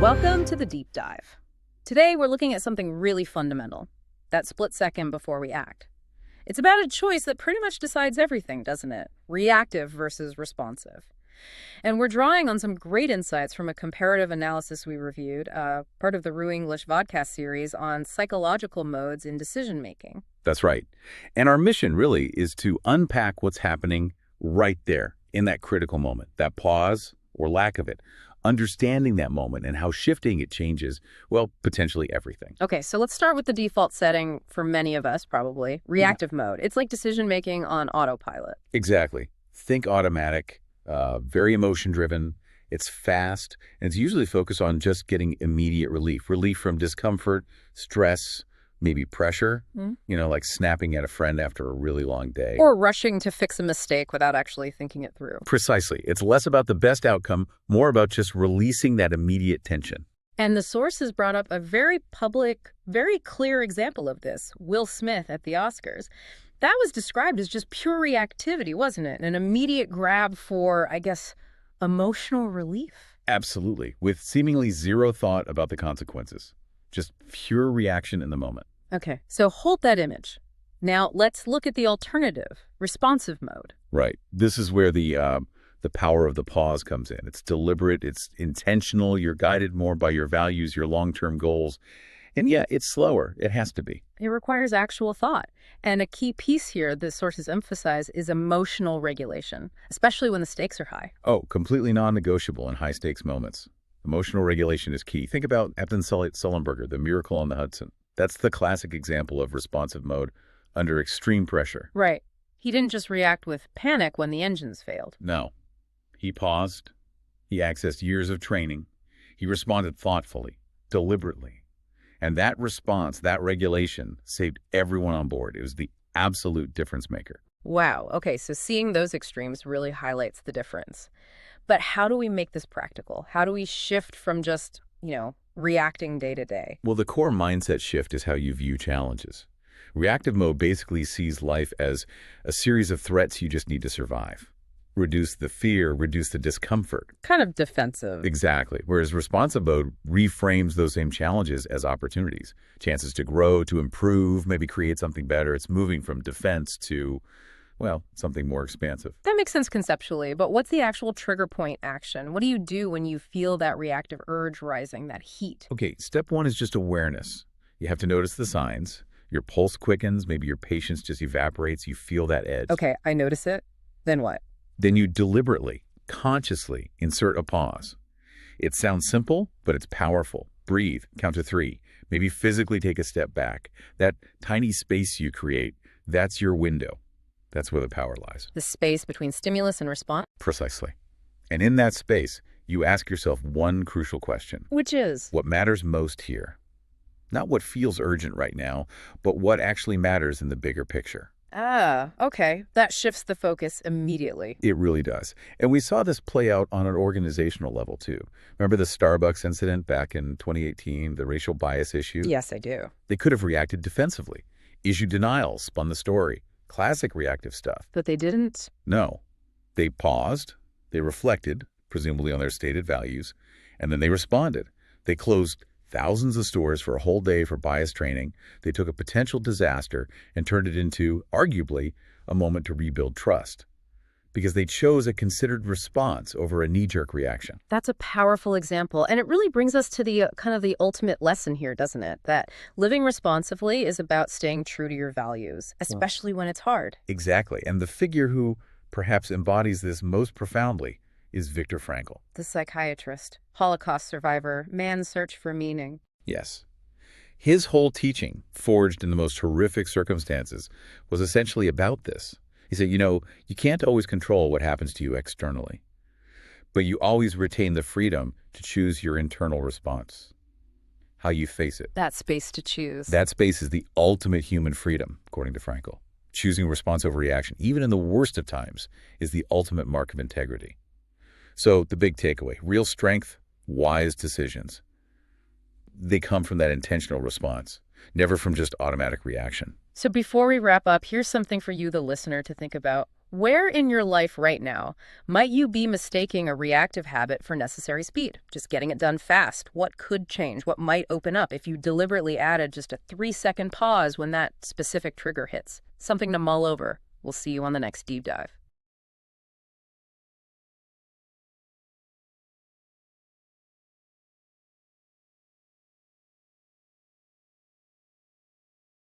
Welcome to the Deep Dive. Today we're looking at something really fundamental, that split second before we act. It's about a choice that pretty much decides everything, doesn't it? Reactive versus responsive. And we're drawing on some great insights from a comparative analysis we reviewed, part of the RuiEnglish vodcast series on psychological modes in decision-making. That's right. And our mission really is to unpack what's happening right there in that critical moment, that pause or lack of it, understanding that moment and how shifting it changes, well, potentially everything. Okay, so let's start with the default setting for many of us, probably, reactive mode. It's like decision-making on autopilot. Exactly. Think automatic, very emotion-driven. It's fast, and it's usually focused on just getting immediate relief from discomfort, stress, maybe pressure, like snapping at a friend after a really long day. Or rushing to fix a mistake without actually thinking it through. Precisely. It's less about the best outcome, more about just releasing that immediate tension. And the source has brought up a very public, very clear example of this, Will Smith at the Oscars. That was described as just pure reactivity, wasn't it? An immediate grab for, I guess, emotional relief. Absolutely. With seemingly zero thought about the consequences. Just pure reaction in the moment. Okay, so hold that image. Now let's look at the alternative, responsive mode. Right. This is where the power of the pause comes in. It's deliberate, it's intentional, you're guided more by your values, your long-term goals. And yeah, it's slower. It has to be. It requires actual thought. And a key piece here the sources emphasize is emotional regulation, especially when the stakes are high. Oh, completely non-negotiable in high-stakes moments. Emotional regulation is key. Think about Captain Sully Sullenberger, the miracle on the Hudson. That's the classic example of responsive mode under extreme pressure. Right. He didn't just react with panic when the engines failed. No. He paused. He accessed years of training. He responded thoughtfully, deliberately. And that response, that regulation, saved everyone on board. It was the absolute difference maker. Wow. Okay, so seeing those extremes really highlights the difference. But how do we make this practical? How do we shift from just, reacting day to day? Well, the core mindset shift is how you view challenges. Reactive mode basically sees life as a series of threats you just need to survive. Reduce the fear, reduce the discomfort. Kind of defensive. Exactly. Whereas responsive mode reframes those same challenges as opportunities. Chances to grow, to improve, maybe create something better. It's moving from defense to, something more expansive. That makes sense conceptually, but what's the actual trigger point action? What do you do when you feel that reactive urge rising, that heat? Okay, step one is just awareness. You have to notice the signs. Your pulse quickens, maybe your patience just evaporates, you feel that edge. Okay, I notice it. Then what? Then you deliberately, consciously insert a pause. It sounds simple, but it's powerful. Breathe, count to 3. Maybe physically take a step back. That tiny space you create, that's your window. That's where the power lies. The space between stimulus and response? Precisely. And in that space, you ask yourself one crucial question. Which is? What matters most here? Not what feels urgent right now, but what actually matters in the bigger picture. Ah, okay. That shifts the focus immediately. It really does. And we saw this play out on an organizational level, too. Remember the Starbucks incident back in 2018, the racial bias issue? Yes, I do. They could have reacted defensively. Issued denials, spun the story. Classic reactive stuff. But they didn't? No. They paused. They reflected, presumably on their stated values, and then they responded. They closed thousands of stores for a whole day for bias training. They took a potential disaster and turned it into, arguably, a moment to rebuild trust. Because they chose a considered response over a knee-jerk reaction. That's a powerful example. And it really brings us to the kind of the ultimate lesson here, doesn't it? That living responsively is about staying true to your values, especially when it's hard. Exactly. And the figure who perhaps embodies this most profoundly is Viktor Frankl. The psychiatrist, Holocaust survivor, man's search for meaning. Yes. His whole teaching, forged in the most horrific circumstances, was essentially about this. He said, you can't always control what happens to you externally, but you always retain the freedom to choose your internal response, how you face it. That space to choose. That space is the ultimate human freedom, according to Frankl. Choosing response over reaction, even in the worst of times, is the ultimate mark of integrity. So the big takeaway, real strength, wise decisions. They come from that intentional response, never from just automatic reaction. So before we wrap up, here's something for you, the listener, to think about. Where in your life right now might you be mistaking a reactive habit for necessary speed? Just getting it done fast. What could change? What might open up if you deliberately added just a 3-second pause when that specific trigger hits? Something to mull over. We'll see you on the next deep dive.